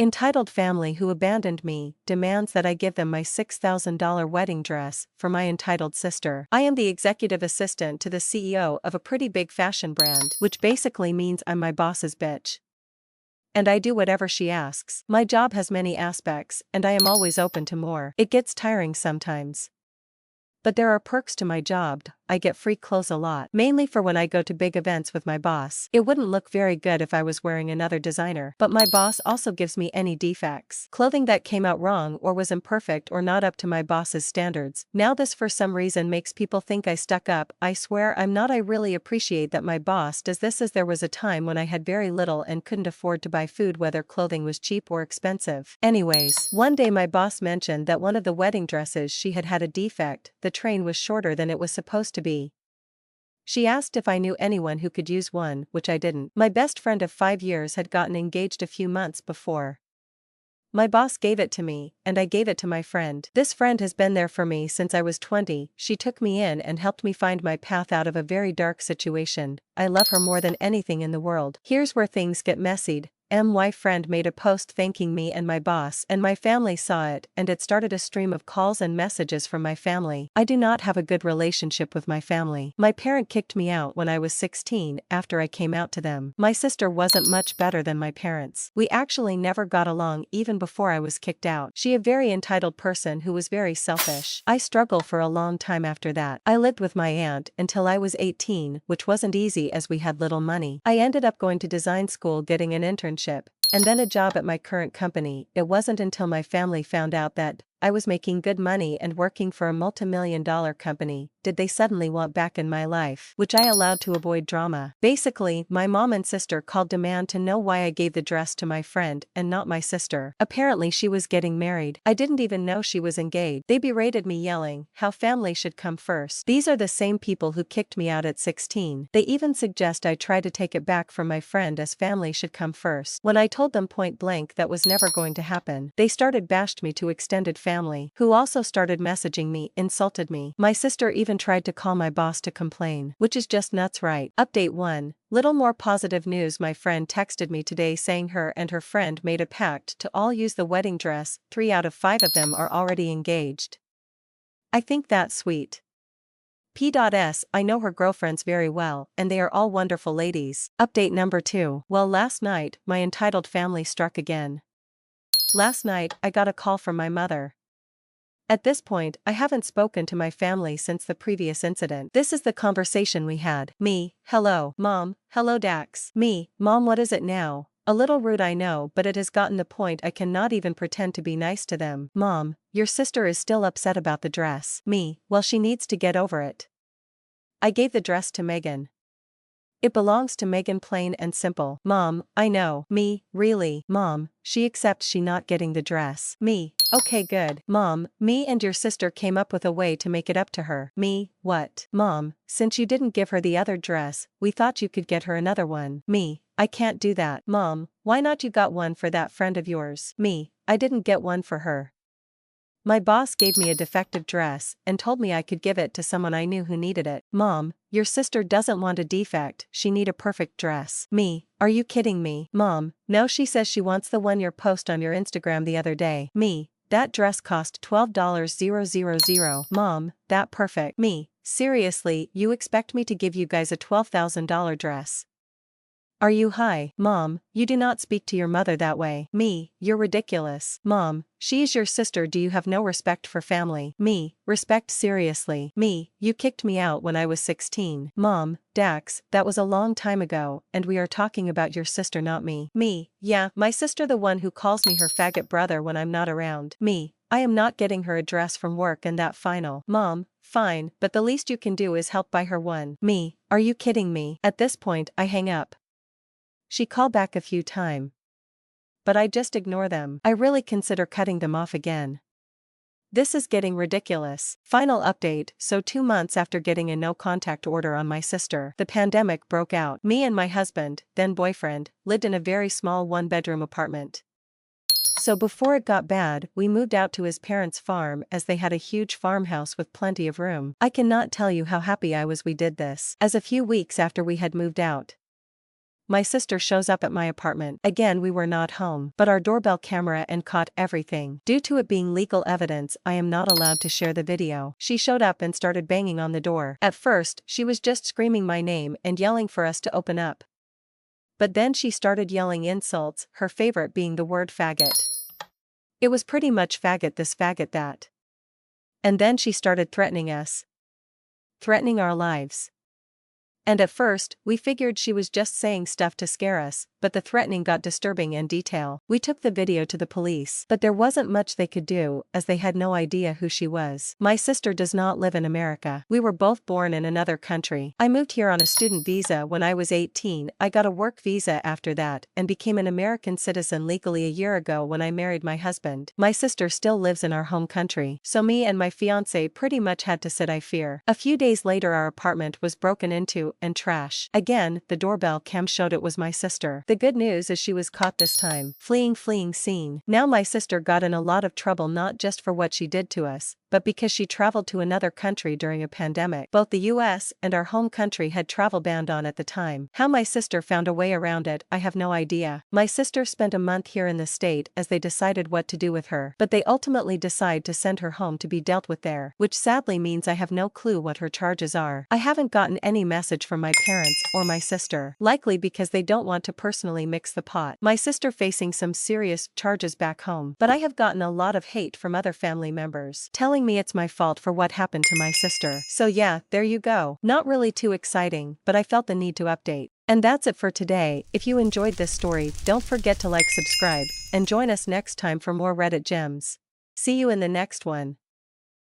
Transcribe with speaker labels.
Speaker 1: Entitled family who abandoned me demands that I give them my $6,000 wedding dress for my entitled sister. I am the executive assistant to the CEO of a pretty big fashion brand, which basically means I'm my boss's bitch. And I do whatever she asks. My job has many aspects, and I am always open to more. It gets tiring sometimes. But there are perks to my job. I get free clothes a lot, mainly for when I go to big events with my boss. It wouldn't look very good if I was wearing another designer, but my boss also gives me any defects. Clothing that came out wrong or was imperfect or not up to my boss's standards. Now this for some reason makes people think I stuck up. I swear I'm not. I really appreciate that my boss does this, as there was a time when I had very little and couldn't afford to buy food, whether clothing was cheap or expensive. Anyways, one day my boss mentioned that one of the wedding dresses she had a defect. The train was shorter than it was supposed to be. She asked if I knew anyone who could use one, which I didn't. My best friend of 5 years had gotten engaged a few months before. My boss gave it to me, and I gave it to my friend. This friend has been there for me since I was 20. She took me in and helped me find my path out of a very dark situation. I love her more than anything in the world. Here's where things get messied. My friend made a post thanking me and my boss, and my family saw it, and it started a stream of calls and messages from my family. I do not have a good relationship with my family. My parent kicked me out when I was 16 after I came out to them. My sister wasn't much better than my parents. We actually never got along even before I was kicked out. She a very entitled person who was very selfish. I struggled for a long time after that. I lived with my aunt until I was 18, which wasn't easy as we had little money. I ended up going to design school, getting an internship, and then a job at my current company. It wasn't until my family found out that I was making good money and working for a multi-million-dollar company did they suddenly want back in my life, which I allowed to avoid drama. Basically, my mom and sister called demand to know why I gave the dress to my friend and not my sister. Apparently she was getting married. I didn't even know she was engaged. They berated me, yelling how family should come first. These are the same people who kicked me out at 16. They even suggest I try to take it back from my friend, as family should come first. When I told them point blank that was never going to happen, they started bashed me to extended family, who also started messaging me, insulted me. My sister even tried to call my boss to complain, which is just nuts, right? Update 1. Little more positive news. My friend texted me today saying her and her friend made a pact to all use the wedding dress. 3 out of 5 of them are already engaged. I think that's sweet. P.S. I know her girlfriends very well, and they are all wonderful ladies. Update number 2. Well, last night, my entitled family struck again. Last night, I got a call from my mother. At this point, I haven't spoken to my family since the previous incident. This is the conversation we had. Me: hello, Mom. Hello, Dax. Me: Mom, what is it now? A little rude, I know, but it has gotten the point I cannot even pretend to be nice to them. Mom: your sister is still upset about the dress. Me: well, she needs to get over it. I gave the dress to Megan. It belongs to Megan, plain and simple. Mom: I know. Me: really? Mom: she accepts she not getting the dress. Me: okay, good. Mom: me and your sister came up with a way to make it up to her. Me: what? Mom: since you didn't give her the other dress, we thought you could get her another one. Me: I can't do that. Mom: why not? You got one for that friend of yours. Me: I didn't get one for her. My boss gave me a defective dress and told me I could give it to someone I knew who needed it. Mom: your sister doesn't want a defect, she need a perfect dress. Me: are you kidding me? Mom: no, she says she wants the one you post on your Instagram the other day. Me: that dress cost $12,000. Mom: that perfect. Me: seriously, you expect me to give you guys a $12,000 dress? Are you high? Mom: you do not speak to your mother that way. Me: you're ridiculous. Mom: she is your sister, do you have no respect for family? Me: respect, seriously. Me: you kicked me out when I was 16. Mom: Dax, that was a long time ago, and we are talking about your sister, not me. Me: yeah, my sister, the one who calls me her faggot brother when I'm not around. Me: I am not getting her a dress from work, and that final. Mom: fine, but the least you can do is help buy her one. Me: are you kidding me? At this point, I hang up. She called back a few times, but I just ignore them. I really consider cutting them off again. This is getting ridiculous. Final update: so 2 months after getting a no-contact order on my sister, the pandemic broke out. Me and my husband, then boyfriend, lived in a very small 1-bedroom apartment. So before it got bad, we moved out to his parents' farm, as they had a huge farmhouse with plenty of room. I cannot tell you how happy I was we did this, as a few weeks after we had moved out, my sister shows up at my apartment. Again, we were not home, but our doorbell camera and caught everything. Due to it being legal evidence, I am not allowed to share the video. She showed up and started banging on the door. At first, she was just screaming my name and yelling for us to open up. But then she started yelling insults, her favorite being the word faggot. It was pretty much faggot this, faggot that. And then she started threatening us. Threatening our lives. And at first, we figured she was just saying stuff to scare us, but the threatening got disturbing in detail. We took the video to the police, but there wasn't much they could do, as they had no idea who she was. My sister does not live in America. We were both born in another country. I moved here on a student visa when I was 18. I got a work visa after that, and became an American citizen legally a year ago when I married my husband. My sister still lives in our home country, so me and my fiancé pretty much had to sit I fear. A few days later our apartment was broken into and trash. Again, the doorbell cam showed it was my sister. The good news is she was caught this time. Fleeing scene. Now my sister got in a lot of trouble, not just for what she did to us, but because she traveled to another country during a pandemic. Both the US and our home country had travel banned on at the time. How my sister found a way around it, I have no idea. My sister spent a month here in the state as they decided what to do with her, but they ultimately decide to send her home to be dealt with there, which sadly means I have no clue what her charges are. I haven't gotten any message from my parents or my sister, likely because they don't want to personally mix the pot. My sister facing some serious charges back home, but I have gotten a lot of hate from other family members, telling me it's my fault for what happened to my sister. So yeah, there you go. Not really too exciting, but I felt the need to update. And that's it for today. If you enjoyed this story, don't forget to like, subscribe, and join us next time for more Reddit gems. See you in the next one.